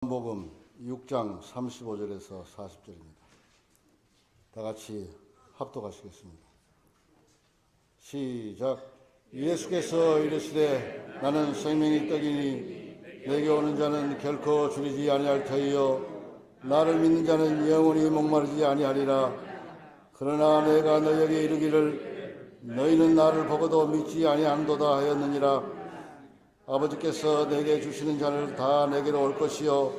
요한복음 6장 35절에서 40절입니다. 다 같이 합독하시겠습니다. 시작. 예수께서 이르시되 나는 생명의 떡이니 내게 오는 자는 결코 줄이지 아니할 터이요 나를 믿는 자는 영원히 목마르지 아니하리라. 그러나 내가 너희에게 이르기를 너희는 나를 보고도 믿지 아니하는도다 하였느니라. 아버지께서 내게 주시는 자를 다 내게로 올 것이요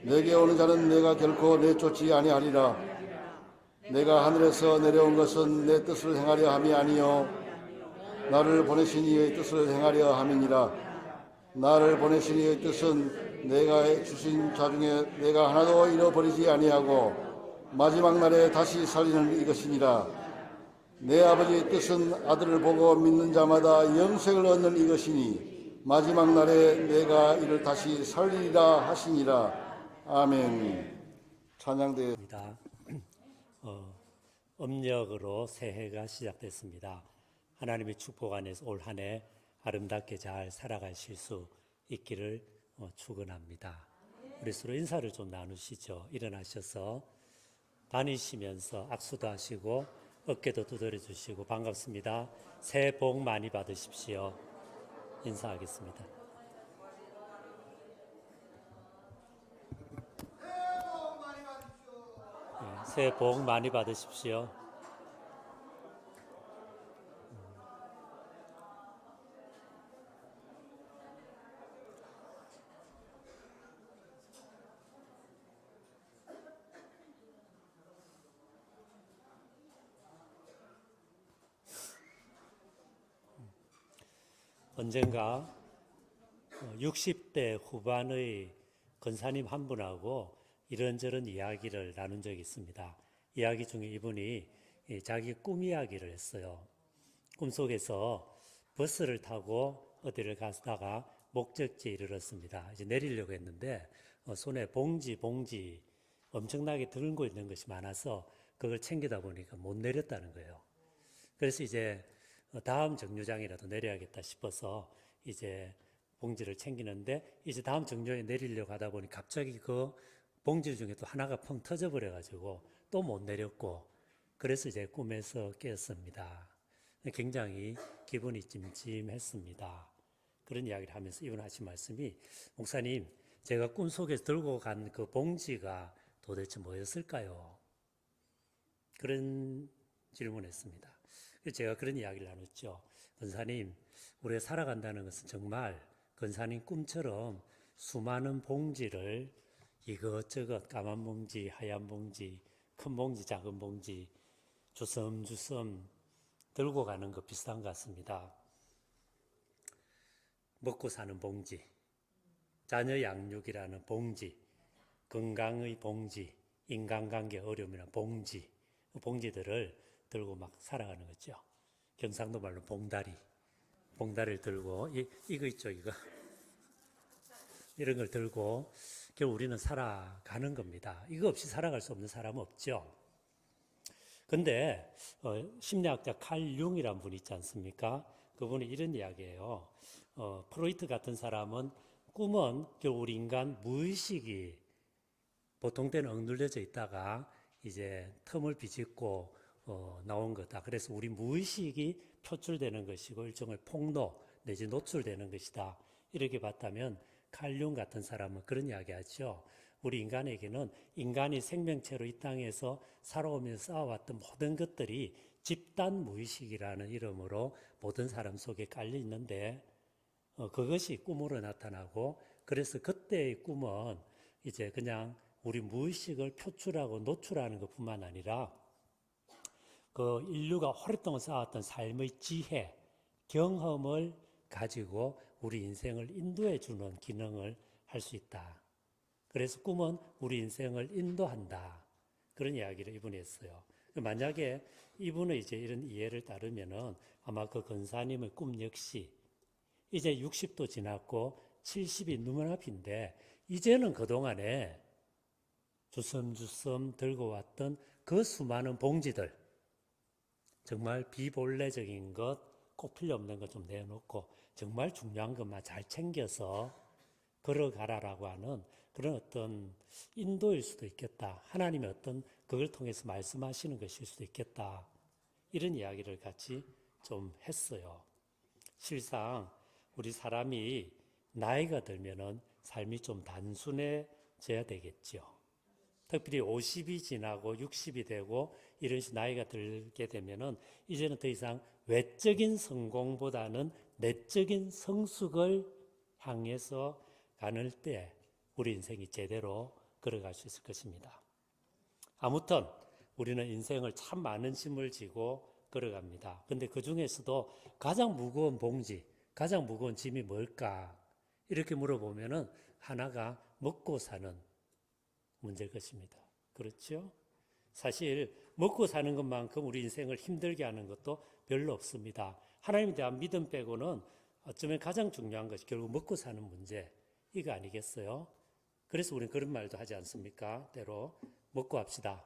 내게 오는 자는 내가 결코 내쫓지 아니하리라. 내가 하늘에서 내려온 것은 내 뜻을 행하려 함이 아니요 나를 보내신 이의 뜻을 행하려 함이니라. 나를 보내신 이의 뜻은 내가 주신 자 중에 내가 하나도 잃어버리지 아니하고 마지막 날에 다시 살리는 이것이니라. 내 아버지의 뜻은 아들을 보고 믿는 자마다 영생을 얻는 이것이니 마지막 날에 내가 이를 다시 살리리라 하시니라. 아멘. 찬양대입니다. 음력으로 새해가 시작됐습니다. 하나님의 축복 안에서 올 한 해 아름답게 잘 살아가실 수 있기를 축원합니다. 우리 서로 인사를 좀 나누시죠. 일어나셔서 다니시면서 악수도 하시고 어깨도 두드려 주시고 반갑습니다. 새해 복 많이 받으십시오. 인사하겠습니다. 새해 복 많이 받으십시오. 언젠가 60대 후반의 권사님 한 분하고 이런저런 이야기를 나눈 적이 있습니다. 이야기 중에 이분이 자기 꿈 이야기를 했어요. 꿈속에서 버스를 타고 어디를 가다가 목적지에 이르렀습니다. 이제 내리려고 했는데 손에 봉지 엄청나게 들고 있는 것이 많아서 그걸 챙기다 보니까 못 내렸다는 거예요. 그래서 이제 다음 정류장이라도 내려야겠다 싶어서 이제 봉지를 챙기는데 이제 다음 정류장에 내리려고 하다 보니 갑자기 그 봉지 중에 또 하나가 펑 터져버려가지고 또 못 내렸고 그래서 이제 꿈에서 깼습니다. 굉장히 기분이 찜찜했습니다. 그런 이야기를 하면서 이분 하신 말씀이 목사님 제가 꿈속에서 들고 간 그 봉지가 도대체 뭐였을까요? 그런 질문을 했습니다. 제가 그런 이야기를 나눴죠. 권사님, 우리가 살아간다는 것은 정말 권사님 꿈처럼 수많은 봉지를 이것저것 까만 봉지, 하얀 봉지, 큰 봉지, 작은 봉지 주섬주섬 들고 가는 것 비슷한 것 같습니다. 먹고 사는 봉지, 자녀 양육이라는 봉지, 건강의 봉지, 인간관계 어려움이라는 봉지, 그 봉지들을 들고 막 살아가는 거죠. 경상도 말로 봉다리를 들고 이거 있죠, 이거 이런 걸 들고 결국 우리는 살아가는 겁니다. 이거 없이 살아갈 수 없는 사람은 없죠. 근데 심리학자 칼 융이라는 분이 있지 않습니까? 그분이 이런 이야기예요. 프로이트 같은 사람은 꿈은 결국 우리 인간 무의식이 보통 때는 억눌려져 있다가 이제 틈을 비집고 나온 거다. 그래서 우리 무의식이 표출되는 것이고 일종의 폭로 내지 노출되는 것이다. 이렇게 봤다면 칼융 같은 사람은 그런 이야기 하죠. 우리 인간에게는 인간이 생명체로 이 땅에서 살아오면서 쌓아왔던 모든 것들이 집단 무의식이라는 이름으로 모든 사람 속에 깔려 있는데 그것이 꿈으로 나타나고 그래서 그때의 꿈은 이제 그냥 우리 무의식을 표출하고 노출하는 것뿐만 아니라 그 인류가 오랫동안 쌓았던 삶의 지혜, 경험을 가지고 우리 인생을 인도해 주는 기능을 할 수 있다. 그래서 꿈은 우리 인생을 인도한다. 그런 이야기를 이분이 했어요. 만약에 이분의 이제 이런 이해를 따르면은 아마 그 권사님의 꿈 역시 이제 60도 지났고 70이 눈앞인데 이제는 그동안에 주섬주섬 들고 왔던 그 수많은 봉지들 정말 비본래적인 것, 꼭 필요 없는 것 좀 내놓고 정말 중요한 것만 잘 챙겨서 걸어가라라고 하는 그런 어떤 인도일 수도 있겠다. 하나님의 어떤 그걸 통해서 말씀하시는 것일 수도 있겠다. 이런 이야기를 같이 좀 했어요. 실상 우리 사람이 나이가 들면은 삶이 좀 단순해져야 되겠죠. 특별히 50이 지나고 60이 되고 이런 식으로 나이가 들게 되면은 이제는 더 이상 외적인 성공보다는 내적인 성숙을 향해서 가는 때 우리 인생이 제대로 걸어갈 수 있을 것입니다. 아무튼 우리는 인생을 참 많은 짐을 지고 걸어갑니다. 근데 그 중에서도 가장 무거운 봉지, 가장 무거운 짐이 뭘까? 이렇게 물어보면은 하나가 먹고 사는 문제일 것입니다. 그렇죠? 사실 먹고 사는 것만큼 우리 인생을 힘들게 하는 것도 별로 없습니다. 하나님에 대한 믿음 빼고는 어쩌면 가장 중요한 것이 결국 먹고 사는 문제, 이거 아니겠어요? 그래서 우리는 그런 말도 하지 않습니까? 때로 먹고 합시다.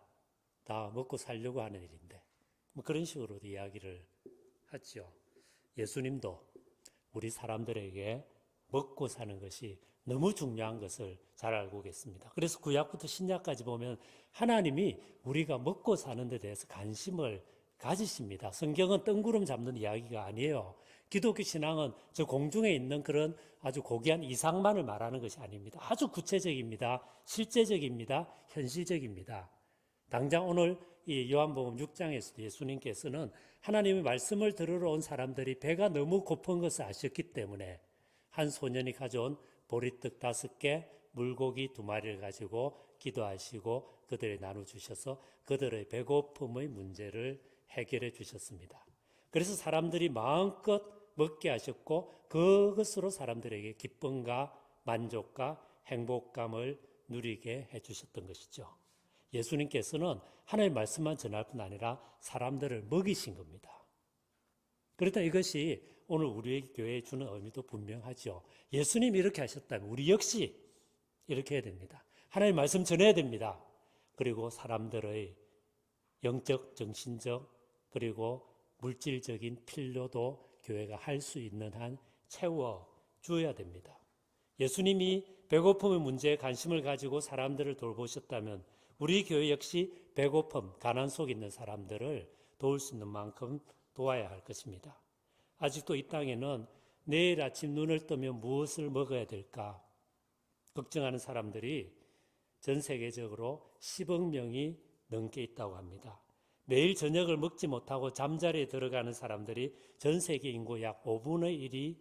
다 먹고 살려고 하는 일인데 뭐 그런 식으로도 이야기를 하죠. 예수님도 우리 사람들에게 먹고 사는 것이 너무 중요한 것을 잘 알고 계십니다. 그래서 구약부터 신약까지 보면 하나님이 우리가 먹고 사는 데 대해서 관심을 가지십니다. 성경은 뜬구름 잡는 이야기가 아니에요. 기독교 신앙은 저 공중에 있는 그런 아주 고귀한 이상만을 말하는 것이 아닙니다. 아주 구체적입니다. 실제적입니다. 현실적입니다. 당장 오늘 이 요한복음 6장에서도 예수님께서는 하나님의 말씀을 들으러 온 사람들이 배가 너무 고픈 것을 아셨기 때문에 한 소년이 가져온 보리떡 5개, 물고기 2마리를 가지고 기도하시고 그들에게 나눠주셔서 그들의 배고픔의 문제를 해결해 주셨습니다. 그래서 사람들이 마음껏 먹게 하셨고 그것으로 사람들에게 기쁨과 만족과 행복감을 누리게 해주셨던 것이죠. 예수님께서는 하나님의 말씀만 전할 뿐 아니라 사람들을 먹이신 겁니다. 그렇다 이것이 오늘 우리 교회에 주는 의미도 분명하죠. 예수님이 이렇게 하셨다면 우리 역시 이렇게 해야 됩니다. 하나님의 말씀 전해야 됩니다. 그리고 사람들의 영적, 정신적, 그리고 물질적인 필요도 교회가 할 수 있는 한 채워줘야 됩니다. 예수님이 배고픔의 문제에 관심을 가지고 사람들을 돌보셨다면 우리 교회 역시 배고픔, 가난 속에 있는 사람들을 도울 수 있는 만큼 도와야 할 것입니다. 아직도 이 땅에는 내일 아침 눈을 뜨면 무엇을 먹어야 될까 걱정하는 사람들이 전 세계적으로 10억 명이 넘게 있다고 합니다. 매일 저녁을 먹지 못하고 잠자리에 들어가는 사람들이 전 세계 인구 약 5분의 1이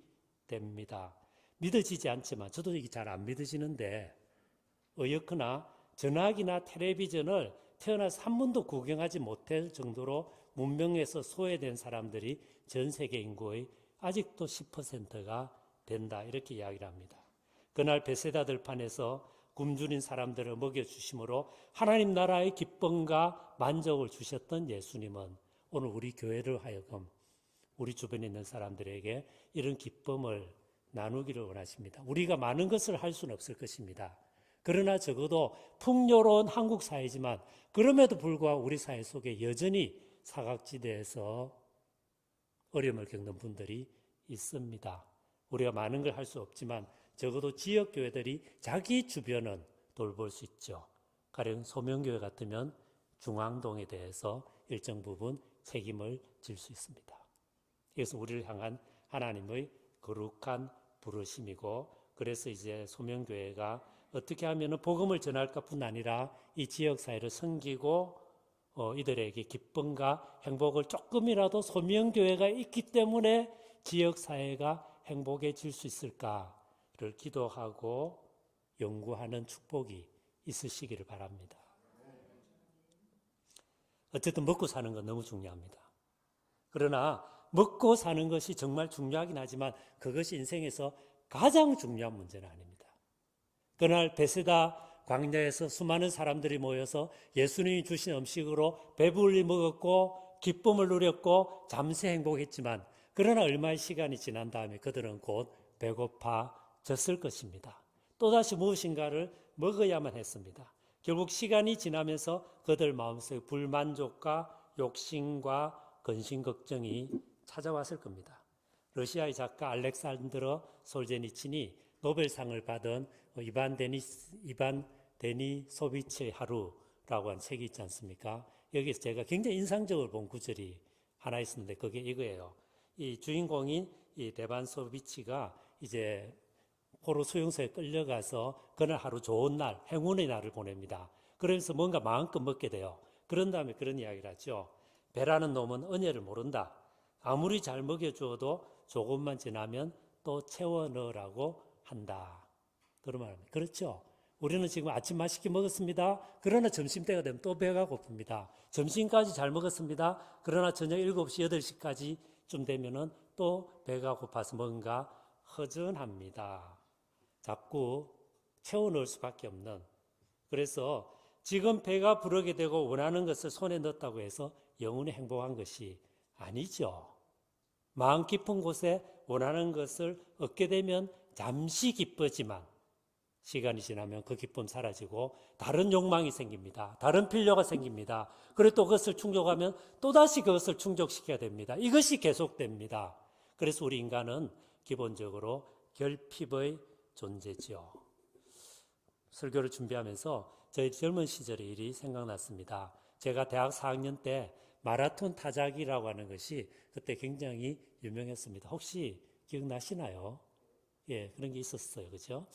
됩니다. 믿어지지 않지만 저도 이게 잘 안 믿어지는데 어여거나 전화기나 텔레비전을 태어나서 한 번도 구경하지 못할 정도로 문명에서 소외된 사람들이 전 세계 인구의 아직도 10%가 된다 이렇게 이야기를 합니다. 그날 베세다 들판에서 굶주린 사람들을 먹여주심으로 하나님 나라의 기쁨과 만족을 주셨던 예수님은 오늘 우리 교회를 하여금 우리 주변에 있는 사람들에게 이런 기쁨을 나누기를 원하십니다. 우리가 많은 것을 할 수는 없을 것입니다. 그러나 적어도 풍요로운 한국 사회지만 그럼에도 불구하고 우리 사회 속에 여전히 사각지대에서 어려움을 겪는 분들이 있습니다. 우리가 많은 걸 할 수 없지만 적어도 지역교회들이 자기 주변은 돌볼 수 있죠. 가령 소명교회 같으면 중앙동에 대해서 일정 부분 책임을 질 수 있습니다. 이것은 우리를 향한 하나님의 거룩한 부르심이고 그래서 이제 소명교회가 어떻게 하면 복음을 전할까 뿐 아니라 이 지역사회를 섬기고 이들에게 기쁨과 행복을 조금이라도 소명교회가 있기 때문에 지역사회가 행복해질 수 있을까를 기도하고 연구하는 축복이 있으시기를 바랍니다. 어쨌든 먹고 사는 건 너무 중요합니다. 그러나 먹고 사는 것이 정말 중요하긴 하지만 그것이 인생에서 가장 중요한 문제는 아닙니다. 그날 베세다 광야에서 수많은 사람들이 모여서 예수님이 주신 음식으로 배불리 먹었고 기쁨을 누렸고 잠시 행복했지만 그러나 얼마의 시간이 지난 다음에 그들은 곧 배고파졌을 것입니다. 또다시 무엇인가를 먹어야만 했습니다. 결국 시간이 지나면서 그들 마음속에 불만족과 욕심과 근심 걱정이 찾아왔을 겁니다. 러시아의 작가 알렉산드로 솔제니친이 노벨상을 받은 이반 데니소비치의 하루라고 하는 책이 있지 않습니까? 여기서 제가 굉장히 인상적으로 본 구절이 하나 있었는데 그게 이거예요. 이 주인공인 이 데반소비치가 이제 포로 수용소에 끌려가서 그날 하루 좋은 날, 행운의 날을 보냅니다. 그러면서 뭔가 마음껏 먹게 돼요. 그런 다음에 그런 이야기를 하죠. 배라는 놈은 은혜를 모른다. 아무리 잘 먹여주어도 조금만 지나면 또 채워 넣으라고 한다. 그런 말입니다. 그렇죠? 우리는 지금 아침 맛있게 먹었습니다. 그러나 점심때가 되면 또 배가 고픕니다. 점심까지 잘 먹었습니다. 그러나 저녁 7시, 8시까지쯤 되면은 또 배가 고파서 뭔가 허전합니다. 자꾸 채워 넣을 수밖에 없는. 그래서 지금 배가 부르게 되고 원하는 것을 손에 넣었다고 해서 영원히 행복한 것이 아니죠. 마음 깊은 곳에 원하는 것을 얻게 되면 잠시 기쁘지만 시간이 지나면 그 기쁨 사라지고 다른 욕망이 생깁니다. 다른 필요가 생깁니다. 그리고 또 그것을 충족하면 또다시 그것을 충족시켜야 됩니다. 이것이 계속됩니다. 그래서 우리 인간은 기본적으로 결핍의 존재죠. 설교를 준비하면서 저희 젊은 시절의 일이 생각났습니다. 제가 대학 4학년 때 마라톤 타자기라고 하는 것이 그때 굉장히 유명했습니다. 혹시 기억나시나요? 예, 그런 게 있었어요. 그죠?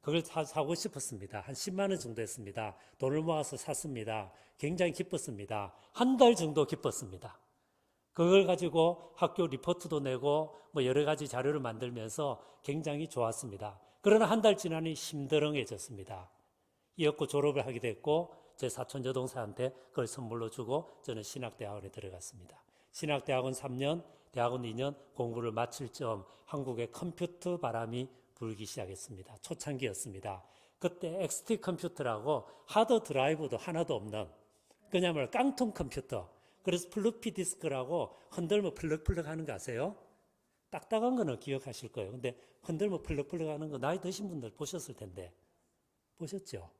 그걸 사고 싶었습니다. 한 10만 원 정도 했습니다. 돈을 모아서 샀습니다. 굉장히 기뻤습니다. 한 달 정도 기뻤습니다. 그걸 가지고 학교 리포트도 내고 뭐 여러 가지 자료를 만들면서 굉장히 좋았습니다. 그러나 한 달 지나니 심드렁해졌습니다. 이었고 졸업을 하게 됐고 제 사촌 여동생한테 그걸 선물로 주고 저는 신학대학원에 들어갔습니다. 신학대학원 3년, 대학원 2년 공부를 마칠 즈음 한국에 컴퓨터 바람이 불기 시작했습니다. 초창기였습니다. 그때 XT 컴퓨터라고 하드 드라이브도 하나도 없는 그야말로 깡통 컴퓨터. 그래서 플로피 디스크라고 흔들면 플럭플럭 하는 거 아세요? 딱딱한 거는 기억하실 거예요. 근데 흔들면 플럭플럭 하는 거 나이 드신 분들 보셨을 텐데. 보셨죠?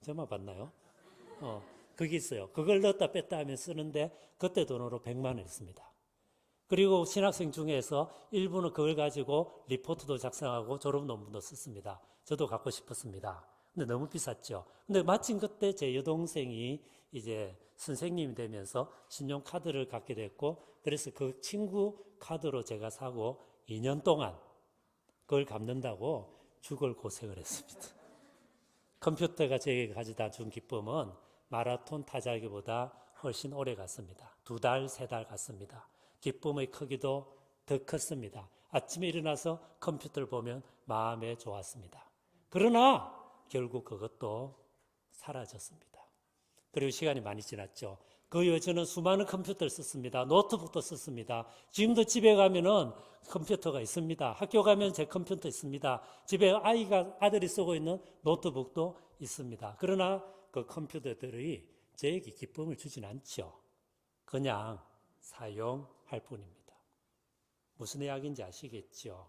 저만 봤나요? 그게 있어요. 그걸 넣었다 뺐다 하면 쓰는데 그때 돈으로 100만 원 했습니다. 그리고 신학생 중에서 일부는 그걸 가지고 리포트도 작성하고 졸업 논문도 썼습니다. 저도 갖고 싶었습니다. 근데 너무 비쌌죠. 근데 마침 그때 제 여동생이 이제 선생님이 되면서 신용카드를 갖게 됐고 그래서 그 친구 카드로 제가 사고 2년 동안 그걸 갚는다고 죽을 고생을 했습니다. 컴퓨터가 제게 가져다 준 기쁨은 마라톤 타자기보다 훨씬 오래 갔습니다. 2달, 3달 갔습니다. 기쁨의 크기도 더 컸습니다. 아침에 일어나서 컴퓨터를 보면 마음에 좋았습니다. 그러나 결국 그것도 사라졌습니다. 그리고 시간이 많이 지났죠. 그 이후에 저는 수많은 컴퓨터를 썼습니다. 노트북도 썼습니다. 지금도 집에 가면은 컴퓨터가 있습니다. 학교 가면 제 컴퓨터 있습니다. 집에 아들이 쓰고 있는 노트북도 있습니다. 그러나 그 컴퓨터들이 저에게 기쁨을 주진 않죠. 그냥 사용할 뿐입니다. 무슨 이야기인지 아시겠죠?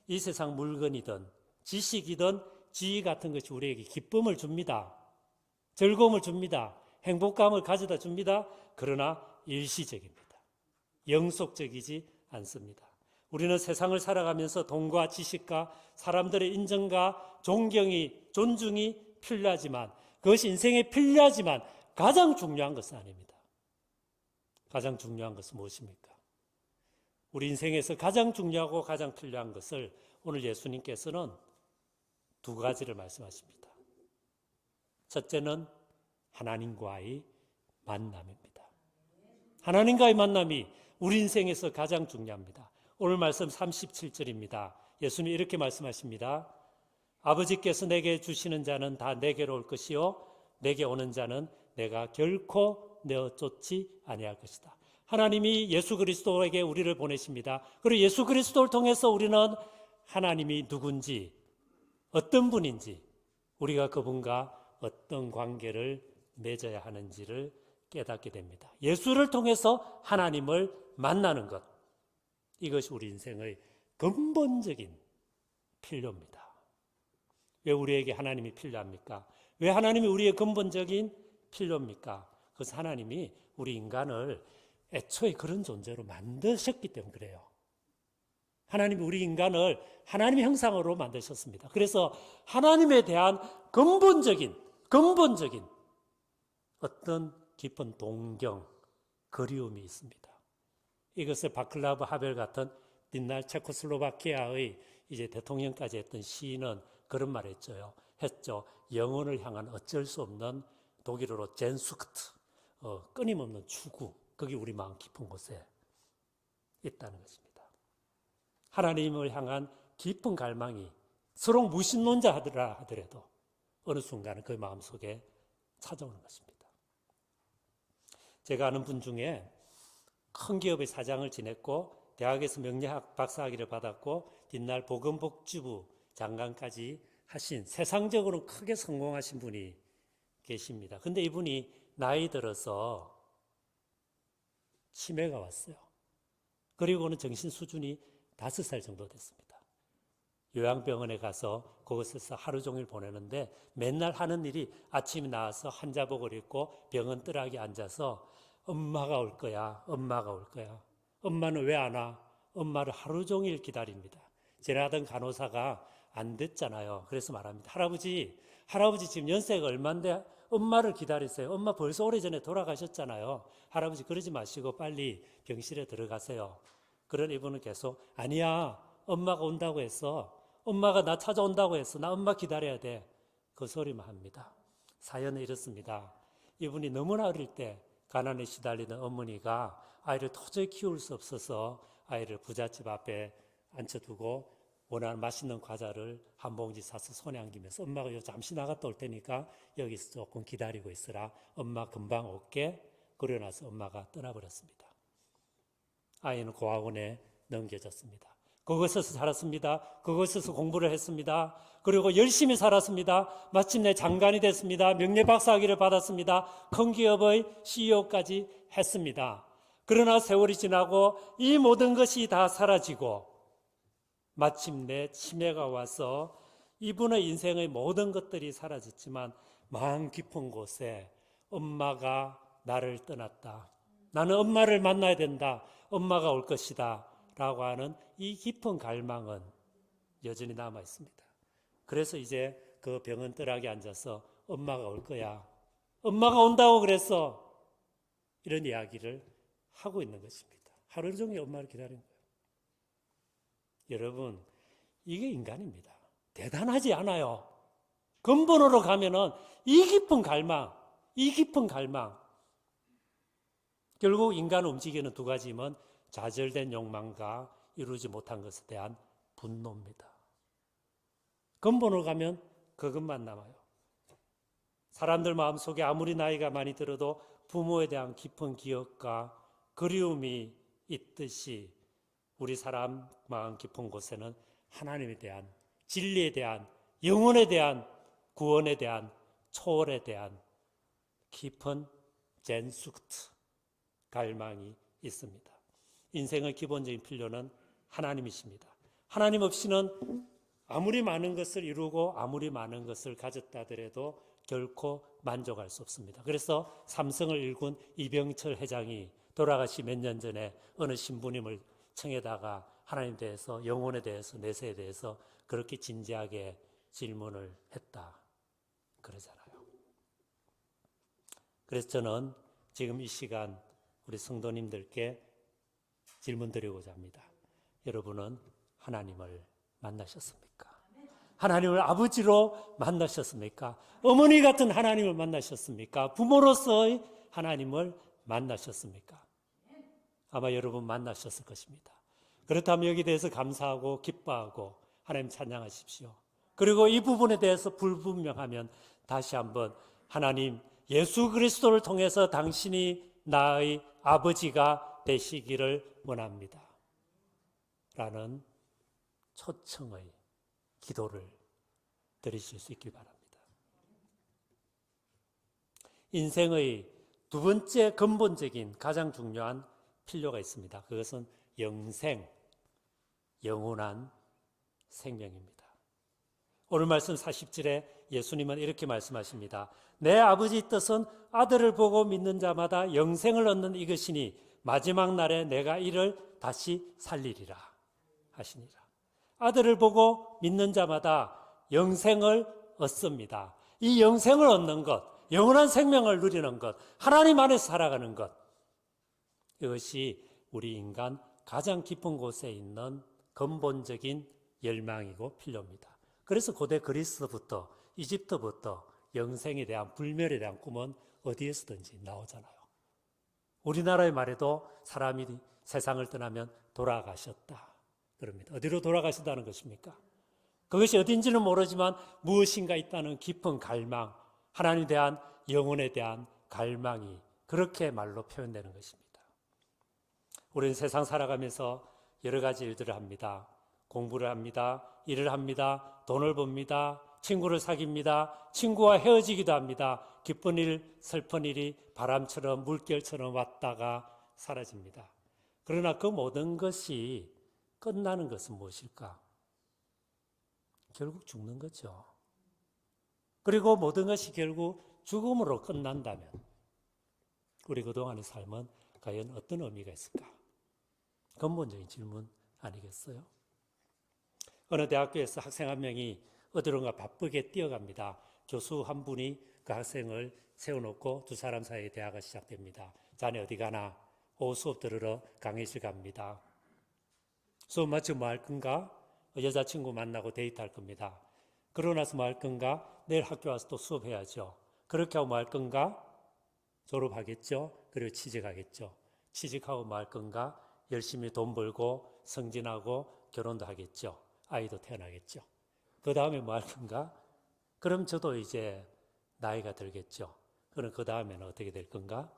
이 세상 물건이든 지식이든 지위 같은 것이 우리에게 기쁨을 줍니다. 즐거움을 줍니다. 행복감을 가져다 줍니다. 그러나 일시적입니다. 영속적이지 않습니다. 우리는 세상을 살아가면서 돈과 지식과 사람들의 인정과 존중이 필요하지만 그것이 인생에 필요하지만 가장 중요한 것은 아닙니다. 가장 중요한 것은 무엇입니까? 우리 인생에서 가장 중요하고 가장 필요한 것을 오늘 예수님께서는 2가지를 말씀하십니다. 첫째는 하나님과의 만남입니다. 하나님과의 만남이 우리 인생에서 가장 중요합니다. 오늘 말씀 37절입니다. 예수님이 이렇게 말씀하십니다. 아버지께서 내게 주시는 자는 다 내게로 올 것이요 내게 오는 자는 내가 결코 내어 쫓지 아니할 것이다. 하나님이 예수 그리스도에게 우리를 보내십니다. 그리고 예수 그리스도를 통해서 우리는 하나님이 누군지 어떤 분인지 우리가 그분과 어떤 관계를 맺어야 하는지를 깨닫게 됩니다. 예수를 통해서 하나님을 만나는 것, 이것이 우리 인생의 근본적인 필요입니다. 왜 우리에게 하나님이 필요합니까? 왜 하나님이 우리의 근본적인 필요입니까? 그것은 하나님이 우리 인간을 애초에 그런 존재로 만드셨기 때문에 그래요. 하나님이 우리 인간을 하나님의 형상으로 만드셨습니다. 그래서 하나님에 대한 근본적인 어떤 깊은 동경, 그리움이 있습니다. 이것을 바클라브 하벨 같은 옛날 체코슬로바키아의 이제 대통령까지 했던 시인은 그런 말을 했죠. 영혼을 향한 어쩔 수 없는, 독일어로 젠수크트, 끊임없는 추구, 그게 우리 마음 깊은 곳에 있다는 것입니다. 하나님을 향한 깊은 갈망이 서로 무신론자 하더라도 어느 순간은 그 마음속에 찾아오는 것입니다. 제가 아는 분 중에 큰 기업의 사장을 지냈고 대학에서 명예학 박사학위를 받았고 뒷날 보건복지부 장관까지 하신, 세상적으로 크게 성공하신 분이 계십니다. 근데 이분이 나이 들어서 치매가 왔어요. 그리고는 정신 수준이 5살 정도 됐습니다. 요양병원에 가서 그곳에서 하루 종일 보내는데 맨날 하는 일이 아침에 나와서 환자복을 입고 병원 뜰하게 앉아서 엄마가 올 거야, 엄마가 올 거야. 엄마는 왜 안 와? 엄마를 하루 종일 기다립니다. 지나가던 간호사가 안 됐잖아요. 그래서 말합니다. 할아버지 지금 연세가 얼만데 엄마를 기다리세요. 엄마 벌써 오래전에 돌아가셨잖아요. 할아버지 그러지 마시고 빨리 병실에 들어가세요. 그런 이분은 계속 아니야, 엄마가 온다고 했어. 엄마가 나 찾아온다고 했어. 나 엄마 기다려야 돼. 그 소리만 합니다. 사연은 이렇습니다. 이분이 너무나 어릴 때 가난에 시달리는 어머니가 아이를 도저히 키울 수 없어서 아이를 부잣집 앞에 앉혀두고 원하는 맛있는 과자를 한 봉지 사서 손에 안기면서 엄마가 잠시 나갔다 올 테니까 여기서 조금 기다리고 있으라. 엄마 금방 올게. 그러고 나서 엄마가 떠나버렸습니다. 아이는 고아원에 넘겨졌습니다. 그곳에서 살았습니다. 그곳에서 공부를 했습니다. 그리고 열심히 살았습니다. 마침내 장관이 됐습니다. 명예박사학위를 받았습니다. 큰 기업의 CEO까지 했습니다. 그러나 세월이 지나고 이 모든 것이 다 사라지고 마침내 치매가 와서 이분의 인생의 모든 것들이 사라졌지만 마음 깊은 곳에 엄마가 나를 떠났다. 나는 엄마를 만나야 된다. 엄마가 올 것이다. 라고 하는 이 깊은 갈망은 여전히 남아 있습니다. 그래서 이제 그 병원 뜰하게 앉아서 엄마가 올 거야. 엄마가 온다고 그랬어. 이런 이야기를 하고 있는 것입니다. 하루 종일 엄마를 기다린 거예요. 여러분, 이게 인간입니다. 대단하지 않아요. 근본으로 가면은 이 깊은 갈망, 결국 인간을 움직이는 두 가지면 좌절된 욕망과 이루지 못한 것에 대한 분노입니다. 근본으로 가면 그것만 남아요. 사람들 마음속에 아무리 나이가 많이 들어도 부모에 대한 깊은 기억과 그리움이 있듯이 우리 사람 마음 깊은 곳에는 하나님에 대한, 진리에 대한, 영혼에 대한, 구원에 대한, 초월에 대한 깊은 젠수크트, 갈망이 있습니다. 인생의 기본적인 필요는 하나님이십니다. 하나님 없이는 아무리 많은 것을 이루고 아무리 많은 것을 가졌다 하더라도 결코 만족할 수 없습니다. 그래서 삼성을 일군 이병철 회장이 돌아가시 몇 년 전에 어느 신부님을 청에다가 하나님 대해서, 영혼에 대해서, 내세에 대해서 그렇게 진지하게 질문을 했다 그러잖아요. 그래서 저는 지금 이 시간 우리 성도님들께 질문 드리고자 합니다. 여러분은 하나님을 만나셨습니까? 하나님을 아버지로 만나셨습니까? 어머니 같은 하나님을 만나셨습니까? 부모로서의 하나님을 만나셨습니까? 아마 여러분 만나셨을 것입니다. 그렇다면 여기 대해서 감사하고 기뻐하고 하나님 찬양하십시오. 그리고 이 부분에 대해서 불분명하면 다시 한번 하나님, 예수 그리스도를 통해서 당신이 나의 아버지가 되시기를 원합니다. 라는 초청의 기도를 드리실 수 있기 바랍니다. 인생의 두 번째 근본적인 가장 중요한 필요가 있습니다. 그것은 영생, 영원한 생명입니다. 오늘 말씀 40절에 예수님은 이렇게 말씀하십니다. 내 아버지 뜻은 아들을 보고 믿는 자마다 영생을 얻는 이것이니 마지막 날에 내가 이를 다시 살리리라 하시니라. 아들을 보고 믿는 자마다 영생을 얻습니다. 이 영생을 얻는 것, 영원한 생명을 누리는 것, 하나님 안에서 살아가는 것, 이것이 우리 인간 가장 깊은 곳에 있는 근본적인 열망이고 필요입니다. 그래서 고대 그리스부터 이집트부터 영생에 대한 불멸에 대한 꿈은 어디에서든지 나오잖아요. 우리나라의 말에도 사람이 세상을 떠나면 돌아가셨다 그럽니다. 어디로 돌아가신다는 것입니까? 그것이 어딘지는 모르지만 무엇인가 있다는 깊은 갈망, 하나님에 대한 영혼에 대한 갈망이 그렇게 말로 표현되는 것입니다. 우리는 세상 살아가면서 여러 가지 일들을 합니다. 공부를 합니다. 일을 합니다. 돈을 법니다. 친구를 사귀입니다. 친구와 헤어지기도 합니다. 기쁜 일, 슬픈 일이 바람처럼 물결처럼 왔다가 사라집니다. 그러나 그 모든 것이 끝나는 것은 무엇일까? 결국 죽는 거죠. 그리고 모든 것이 결국 죽음으로 끝난다면 우리 그동안의 삶은 과연 어떤 의미가 있을까? 근본적인 질문 아니겠어요? 어느 대학교에서 학생 한 명이 어디론가 바쁘게 뛰어갑니다. 교수 한 분이 그 학생을 세워놓고 두 사람 사이에 대화가 시작됩니다. 자네 어디 가나? 오후 수업 들으러 강의실 갑니다. 수업 마치고 뭐 할 건가? 여자친구 만나고 데이트할 겁니다. 그러고 나서 뭐 할 건가? 내일 학교 와서 또 수업해야죠. 그렇게 하고 뭐 할 건가? 졸업하겠죠. 그리고 취직하겠죠. 취직하고 뭐 할 건가? 열심히 돈 벌고 승진하고 결혼도 하겠죠. 아이도 태어나겠죠. 그 다음에 뭐 할 건가? 그럼 저도 이제 나이가 들겠죠. 그럼 그 다음에는 어떻게 될 건가?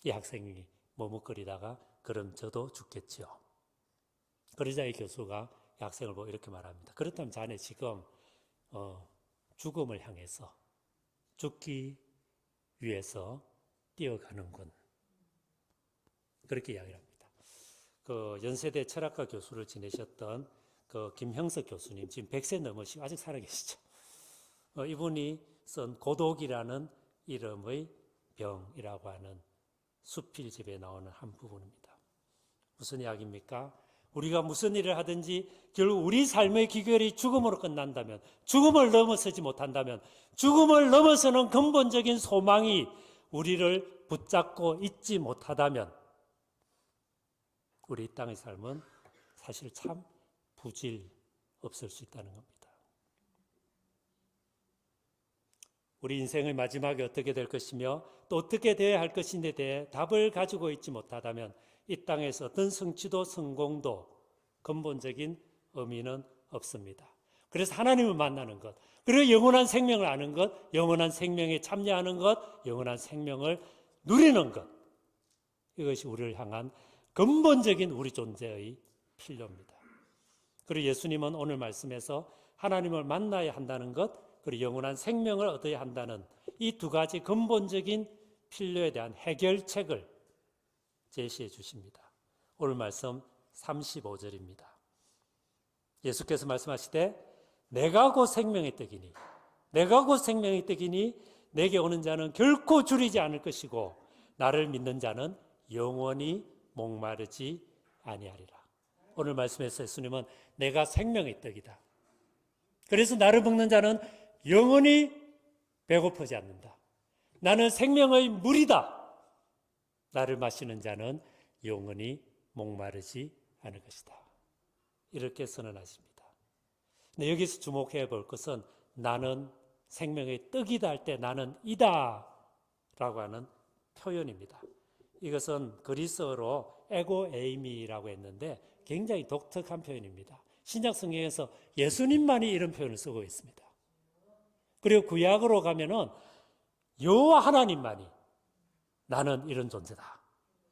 이 학생이 머뭇거리다가 그럼 저도 죽겠죠. 그러자 이 교수가 이 학생을 보고 이렇게 말합니다. 그렇다면 자네 지금 죽음을 향해서 죽기 위해서 뛰어가는군. 그렇게 이야기를 합니다. 그 연세대 철학과 교수를 지내셨던 그 김형석 교수님, 지금 100세 넘으시고 아직 살아계시죠. 이분이 쓴 고독이라는 이름의 병이라고 하는 수필집에 나오는 한 부분입니다. 무슨 이야기입니까? 우리가 무슨 일을 하든지 결국 우리 삶의 기결이 죽음으로 끝난다면, 죽음을 넘어서지 못한다면, 죽음을 넘어서는 근본적인 소망이 우리를 붙잡고 있지 못하다면 우리 이 땅의 삶은 사실 참 부질 없을 수 있다는 겁니다. 우리 인생의 마지막에 어떻게 될 것이며 또 어떻게 되어야 할 것인데 대해 답을 가지고 있지 못하다면 이 땅에서 어떤 성취도 성공도 근본적인 의미는 없습니다. 그래서 하나님을 만나는 것, 그리고 영원한 생명을 아는 것, 영원한 생명에 참여하는 것, 영원한 생명을 누리는 것, 이것이 우리를 향한 근본적인 우리 존재의 필요입니다. 그리고 예수님은 오늘 말씀에서 하나님을 만나야 한다는 것, 그리고 영원한 생명을 얻어야 한다는 이 두 가지 근본적인 필요에 대한 해결책을 제시해 주십니다. 오늘 말씀 35절입니다. 예수께서 말씀하시되 내가 곧 생명의 떡이니 내가 곧 생명의 떡이니 내게 오는 자는 결코 줄이지 않을 것이고 나를 믿는 자는 영원히 목마르지 아니하리라. 오늘 말씀에서 예수님은 내가 생명의 떡이다. 그래서 나를 먹는 자는 영원히 배고프지 않는다. 나는 생명의 물이다. 나를 마시는 자는 영원히 목마르지 않을 것이다. 이렇게 선언하십니다. 근데 여기서 주목해 볼 것은 나는 생명의 떡이다 할 때 나는 이다 라고 하는 표현입니다. 이것은 그리스어로 에고 에이미라고 했는데 굉장히 독특한 표현입니다. 신약 성경에서 예수님만이 이런 표현을 쓰고 있습니다. 그리고 구약으로 가면은 여호와 하나님만이 나는 이런 존재다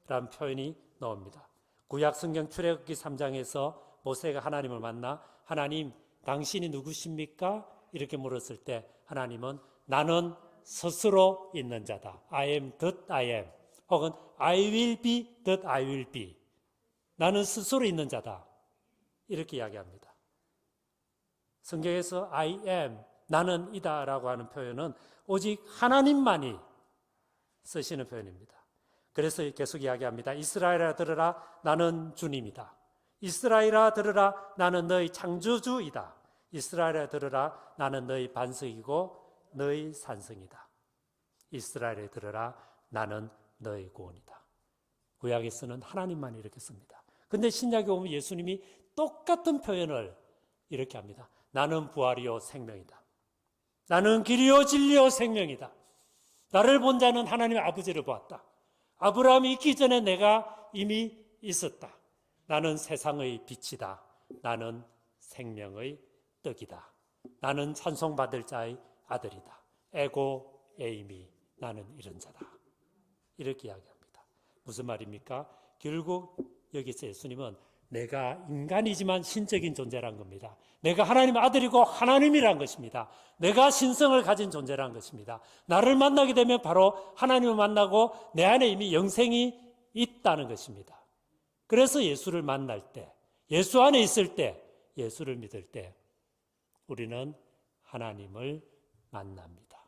라는 표현이 나옵니다. 구약 성경 출애굽기 3장에서 모세가 하나님을 만나 하나님 당신이 누구십니까? 이렇게 물었을 때 하나님은 나는 스스로 있는 자다. I am that I am. 혹은 I will be that I will be. 나는 스스로 있는 자다. 이렇게 이야기합니다. 성경에서 I am, 나는 이다라고 하는 표현은 오직 하나님만이 쓰시는 표현입니다. 그래서 계속 이야기합니다. 이스라엘아 들으라, 나는 주님이다. 이스라엘아 들으라 나는 너희 창조주이다. 이스라엘아 들으라 나는 너희 반석이고 너희 산성이다. 이스라엘에 들으라 나는 너희 구원이다. 구약에서는 하나님만 이렇게 씁니다. 근데 신약에 오면 예수님이 똑같은 표현을 이렇게 합니다. 나는 부활이요 생명이다. 나는 길이요 진리요 생명이다. 나를 본 자는 하나님의 아버지를 보았다. 아브라함이 있기 전에 내가 이미 있었다. 나는 세상의 빛이다. 나는 생명의 떡이다. 나는 찬송받을 자의 아들이다. 에고 에이미 나는 이런 자다. 이렇게 이야기합니다. 무슨 말입니까? 결국 여기서 예수님은 내가 인간이지만 신적인 존재란 겁니다. 내가 하나님의 아들이고 하나님이란 것입니다. 내가 신성을 가진 존재란 것입니다. 나를 만나게 되면 바로 하나님을 만나고 내 안에 이미 영생이 있다는 것입니다. 그래서 예수를 만날 때, 예수 안에 있을 때, 예수를 믿을 때 우리는 하나님을 만납니다.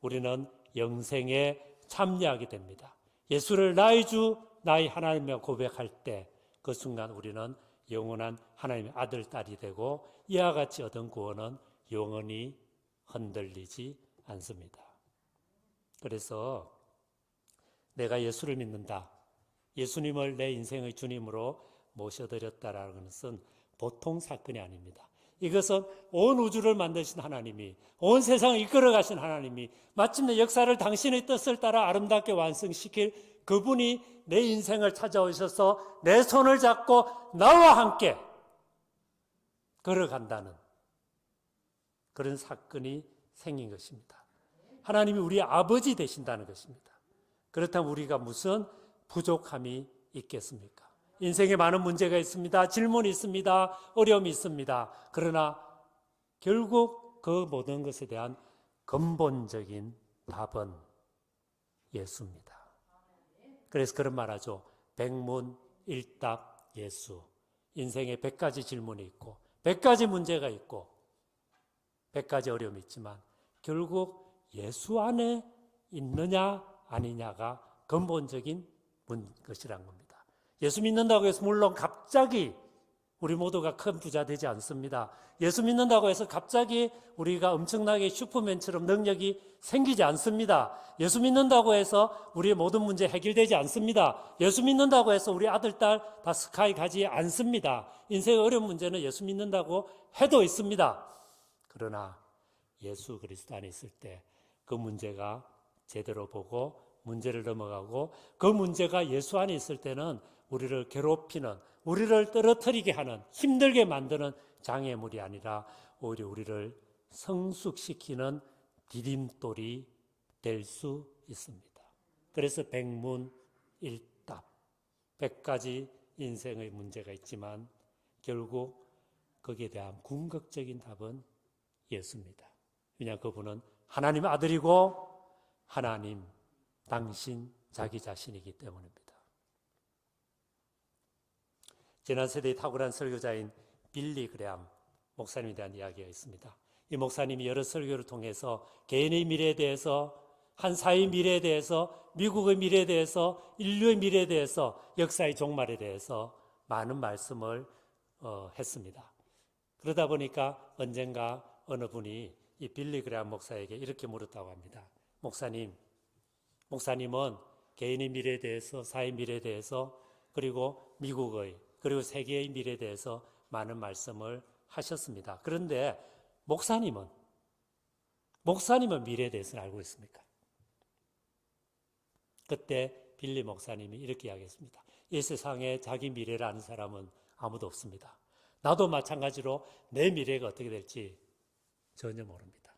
우리는 영생에 참여하게 됩니다. 예수를 나의 주, 나의 하나님이라 고백할 때 그 순간 우리는 영원한 하나님의 아들, 딸이 되고 이와 같이 얻은 구원은 영원히 흔들리지 않습니다. 그래서 내가 예수를 믿는다. 예수님을 내 인생의 주님으로 모셔드렸다라는 것은 보통 사건이 아닙니다. 이것은 온 우주를 만드신 하나님이, 온 세상을 이끌어 가신 하나님이 마침내 역사를 당신의 뜻을 따라 아름답게 완성시킬 그분이 내 인생을 찾아오셔서 내 손을 잡고 나와 함께 걸어간다는 그런 사건이 생긴 것입니다. 하나님이 우리의 아버지 되신다는 것입니다. 그렇다면 우리가 무슨 부족함이 있겠습니까? 인생에 많은 문제가 있습니다. 질문이 있습니다. 어려움이 있습니다. 그러나 결국 그 모든 것에 대한 근본적인 답은 예수입니다. 그래서 그런 말 하죠. 백문일답 예수. 인생에 100가지 질문이 있고 100가지 문제가 있고 100가지 어려움이 있지만 결국 예수 안에 있느냐 아니냐가 근본적인 것이란 겁니다. 예수 믿는다고 해서 물론 갑자기 우리 모두가 큰 부자 되지 않습니다. 예수 믿는다고 해서 갑자기 우리가 엄청나게 슈퍼맨처럼 능력이 생기지 않습니다. 예수 믿는다고 해서 우리의 모든 문제 해결되지 않습니다. 예수 믿는다고 해서 우리 아들, 딸 다 스카이 가지 않습니다. 인생의 어려운 문제는 예수 믿는다고 해도 있습니다. 그러나 예수 그리스도 안에 있을 때 그 문제가 제대로 보고 문제를 넘어가고 그 문제가 예수 안에 있을 때는 우리를 괴롭히는, 우리를 떨어뜨리게 하는, 힘들게 만드는 장애물이 아니라 오히려 우리를 성숙시키는 디딤돌이 될 수 있습니다. 그래서 백문일답, 100가지 인생의 문제가 있지만 결국 거기에 대한 궁극적인 답은 예수입니다. 왜냐하면 그분은 하나님의 아들이고 하나님, 당신, 자기 자신이기 때문입니다. 지난 세대의 탁월한 설교자인 빌리 그레암 목사님에 대한 이야기가 있습니다. 이 목사님이 여러 설교를 통해서 개인의 미래에 대해서, 한 사회의 미래에 대해서, 미국의 미래에 대해서, 인류의 미래에 대해서, 역사의 종말에 대해서 많은 말씀을 했습니다. 그러다 보니까 언젠가 어느 분이 이 빌리 그레암 목사에게 이렇게 물었다고 합니다. 목사님은 개인의 미래에 대해서, 사회의 미래에 대해서, 그리고 미국의, 그리고 세계의 미래에 대해서 많은 말씀을 하셨습니다. 그런데 목사님은 미래에 대해서는 알고 있습니까? 그때 빌리 목사님이 이렇게 이야기했습니다. 이 세상에 자기 미래를 아는 사람은 아무도 없습니다. 나도 마찬가지로 내 미래가 어떻게 될지 전혀 모릅니다.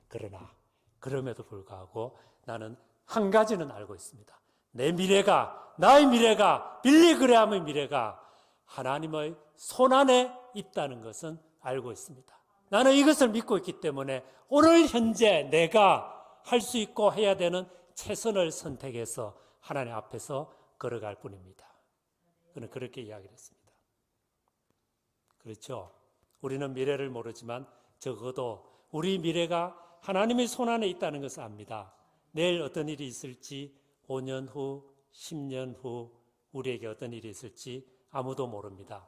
그러나 그럼에도 불구하고 나는 한 가지는 알고 있습니다. 내 미래가, 나의 미래가, 빌리 그레암의 미래가 하나님의 손안에 있다는 것은 알고 있습니다. 나는 이것을 믿고 있기 때문에 오늘 현재 내가 할 수 있고 해야 되는 최선을 선택해서 하나님 앞에서 걸어갈 뿐입니다. 저는 그렇게 이야기를 했습니다. 그렇죠? 우리는 미래를 모르지만 적어도 우리 미래가 하나님의 손안에 있다는 것을 압니다. 내일 어떤 일이 있을지, 5년 후, 10년 후 우리에게 어떤 일이 있을지 아무도 모릅니다.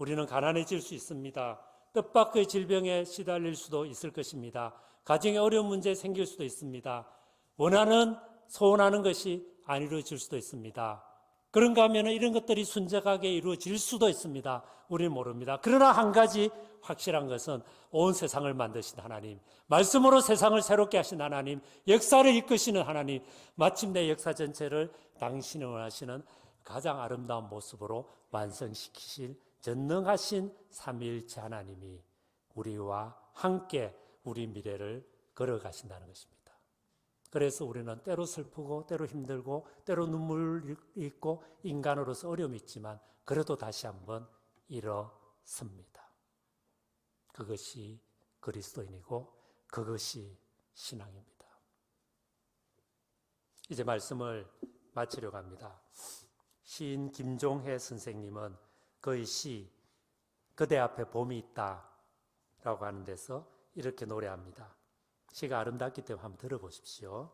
우리는 가난해질 수 있습니다. 뜻밖의 질병에 시달릴 수도 있을 것입니다. 가정에 어려운 문제 생길 수도 있습니다. 원하는, 소원하는 것이 안 이루어질 수도 있습니다. 그런가 하면 이런 것들이 순적하게 이루어질 수도 있습니다. 우리는 모릅니다. 그러나 한 가지 확실한 것은 온 세상을 만드신 하나님, 말씀으로 세상을 새롭게 하신 하나님, 역사를 이끄시는 하나님, 마침내 역사 전체를 당신이 원하시는 가장 아름다운 모습으로 완성시키실 전능하신 삼위일체 하나님이 우리와 함께 우리 미래를 걸어가신다는 것입니다. 그래서 우리는 때로 슬프고 때로 힘들고 때로 눈물 있고 인간으로서 어려움이 있지만 그래도 다시 한번 일어섭니다. 그것이 그리스도인이고 그것이 신앙입니다. 이제 말씀을 마치려고 합니다. 시인 김종혜 선생님은 그의 시 그대 앞에 봄이 있다 라고 하는 데서 이렇게 노래합니다. 시가 아름답기 때문에 한번 들어보십시오.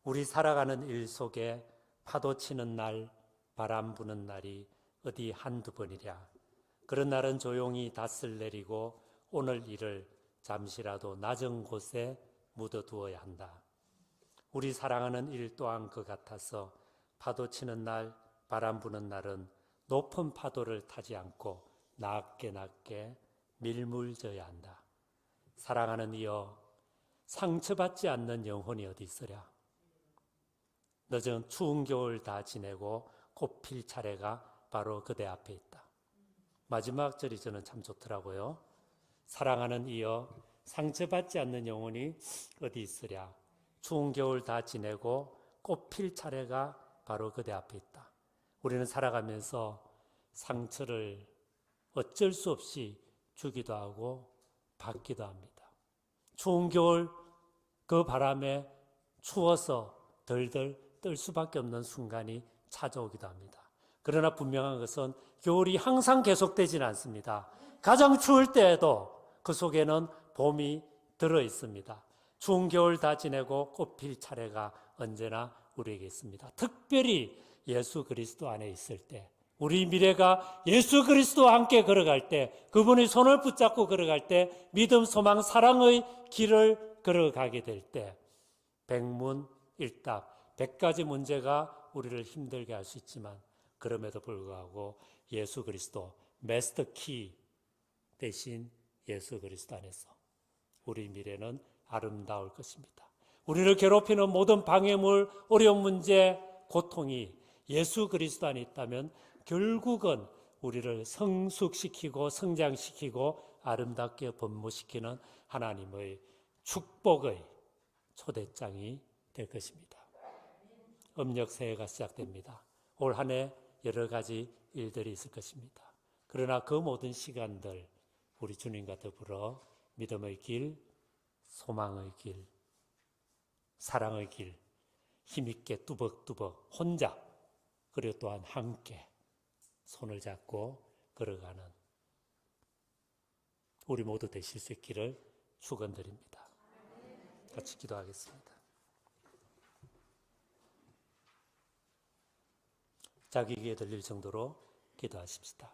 우리 살아가는 일 속에 파도 치는 날, 바람 부는 날이 어디 한두 번이랴. 그런 날은 조용히 닷을 내리고 오늘 일을 잠시라도 낮은 곳에 묻어두어야 한다. 우리 사랑하는 일 또한 그 같아서 파도 치는 날, 바람 부는 날은 높은 파도를 타지 않고 낮게 밀물져야 한다. 사랑하는 이여, 상처받지 않는 영혼이 어디 있으랴. 늦은 추운 겨울 다 지내고 꽃필 차례가 바로 그대 앞에 있다. 마지막 절이 저는 참 좋더라고요. 사랑하는 이여, 상처받지 않는 영혼이 어디 있으랴. 추운 겨울 다 지내고 꽃필 차례가 바로 그대 앞에 있다. 우리는 살아가면서 상처를 어쩔 수 없이 주기도 하고 받기도 합니다. 추운 겨울 그 바람에 추워서 덜덜 떨 수밖에 없는 순간이 찾아오기도 합니다. 그러나 분명한 것은 겨울이 항상 계속되지는 않습니다. 가장 추울 때에도 그 속에는 봄이 들어 있습니다. 추운 겨울 다 지내고 꽃필 차례가 언제나 우리에게 있습니다. 특별히 예수 그리스도 안에 있을 때, 우리 미래가 예수 그리스도와 함께 걸어갈 때, 그분의 손을 붙잡고 걸어갈 때, 믿음, 소망, 사랑의 길을 걸어가게 될 때, 백문일답, 100가지 문제가 우리를 힘들게 할 수 있지만 그럼에도 불구하고 예수 그리스도, 마스터 키 대신 예수 그리스도 안에서 우리 미래는 아름다울 것입니다. 우리를 괴롭히는 모든 방해물, 어려운 문제, 고통이 예수 그리스도 안에 있다면 결국은 우리를 성숙시키고 성장시키고 아름답게 번무시키는 하나님의 축복의 초대장이 될 것입니다. 음력 새해가 시작됩니다. 올 한 해 여러 가지 일들이 있을 것입니다. 그러나 그 모든 시간들 우리 주님과 더불어 믿음의 길, 소망의 길, 사랑의 길, 힘있게 뚜벅뚜벅 혼자 그리고 또한 함께 손을 잡고 걸어가는 우리 모두 되실 수 있기를 축원드립니다. 같이 기도하겠습니다. 자기 귀에 들릴 정도로 기도하십시다.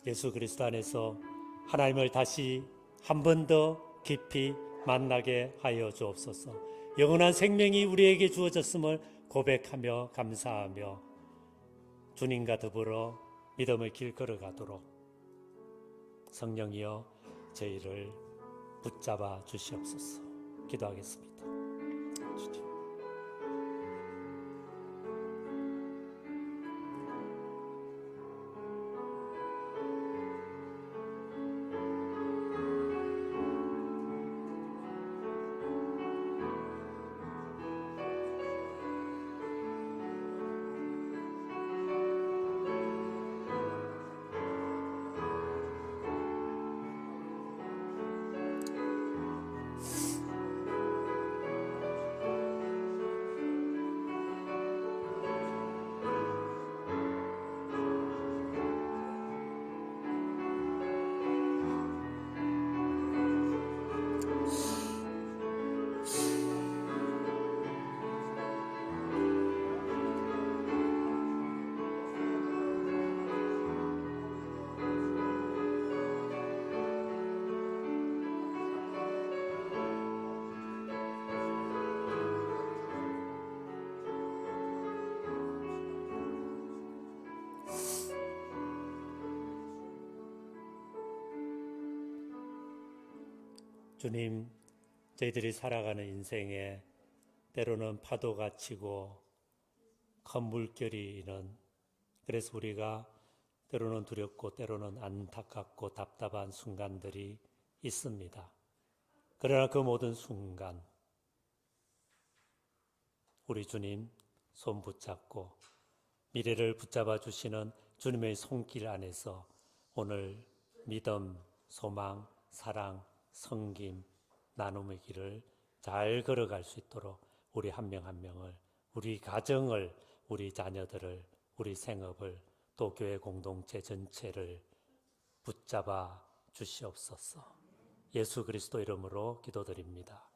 예수 그리스도 안에서 하나님을 다시 한 번 더 깊이 만나게 하여 주옵소서. 영원한 생명이 우리에게 주어졌음을 고백하며 감사하며 주님과 더불어 믿음의 길 걸어가도록 성령이여 저희를 붙잡아 주시옵소서. 기도하겠습니다. 주님. 주님, 저희들이 살아가는 인생에 때로는 파도가 치고 큰 물결이 있는, 그래서 우리가 때로는 두렵고 때로는 안타깝고 답답한 순간들이 있습니다. 그러나 그 모든 순간 우리 주님 손 붙잡고 미래를 붙잡아 주시는 주님의 손길 안에서 오늘 믿음, 소망, 사랑, 섬김, 나눔의 길을 잘 걸어갈 수 있도록 우리 한 명 한 명을, 우리 가정을, 우리 자녀들을, 우리 생업을, 또 교회 공동체 전체를 붙잡아 주시옵소서. 예수 그리스도 이름으로 기도드립니다.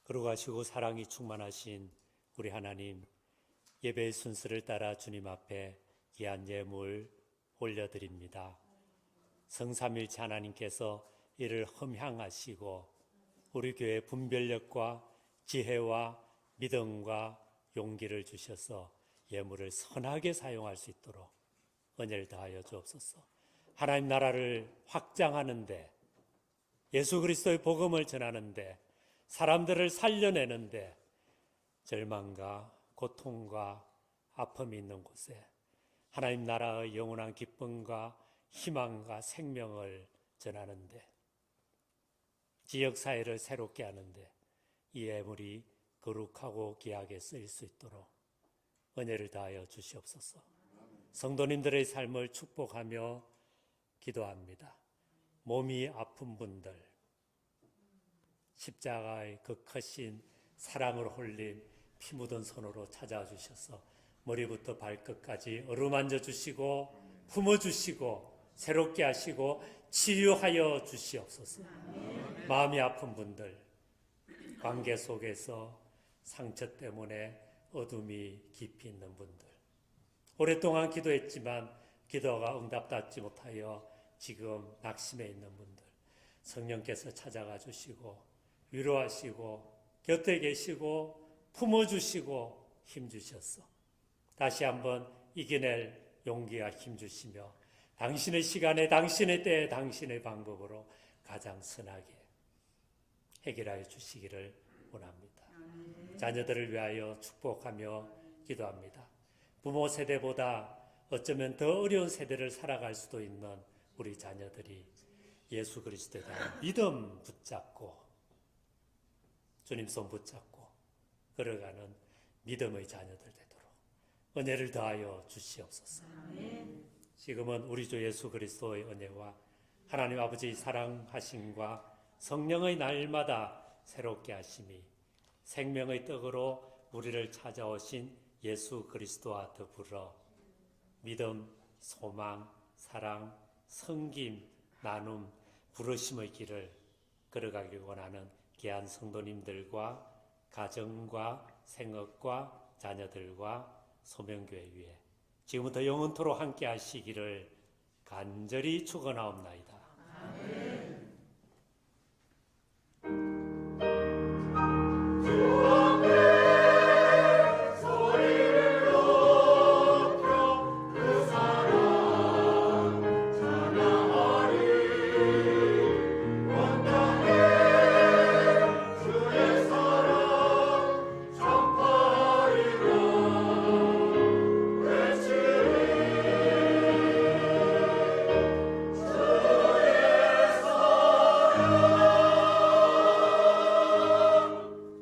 거룩하시고 사랑이 충만하신 우리 하나님, 예배의 순서를 따라 주님 앞에 귀한 예물 올려드립니다. 성삼일체 하나님께서 이를 흠향하시고 우리 교회 분별력과 지혜와 믿음과 용기를 주셔서 예물을 선하게 사용할 수 있도록 은혜를 다하여 주옵소서. 하나님 나라를 확장하는데, 예수 그리스도의 복음을 전하는데, 사람들을 살려내는데 절망과 고통과 아픔이 있는 곳에 하나님 나라의 영원한 기쁨과 희망과 생명을 전하는데, 지역사회를 새롭게 하는데 이 예물이 거룩하고 귀하게 쓰일 수 있도록 은혜를 다하여 주시옵소서. 성도님들의 삶을 축복하며 기도합니다. 몸이 아픈 분들, 십자가의 그 크신 사랑으로 홀린 피 묻은 손으로 찾아와 주셔서 머리부터 발끝까지 어루만져 주시고 품어주시고 새롭게 하시고 치유하여 주시옵소서. 마음이 아픈 분들, 관계 속에서 상처 때문에 어둠이 깊이 있는 분들, 오랫동안 기도했지만 기도가 응답받지 못하여 지금 낙심해 있는 분들, 성령께서 찾아가 주시고 위로하시고 곁에 계시고 품어주시고 힘주셨어. 다시 한번 이겨낼 용기와 힘주시며 당신의 시간에 당신의 때에 당신의 방법으로 가장 선하게 해결하여 주시기를 원합니다. 자녀들을 위하여 축복하며 기도합니다. 부모 세대보다 어쩌면 더 어려운 세대를 살아갈 수도 있는 우리 자녀들이 예수 그리스도에 대한 믿음 붙잡고 주님 손 붙잡고 걸어가는 믿음의 자녀들 되도록 은혜를 더하여 주시옵소서. 지금은 우리 주 예수 그리스도의 은혜와 하나님 아버지의 사랑하심과 성령의 날마다 새롭게 하심이 생명의 떡으로 우리를 찾아오신 예수 그리스도와 더불어 믿음, 소망, 사랑, 섬김, 나눔, 부르심의 길을 걸어가길 원하는 귀한 성도님들과 가정과 생업과 자녀들과 소명교회 위에 지금부터 영원토록 함께 하시기를 간절히 축원하옵나이다. 아멘.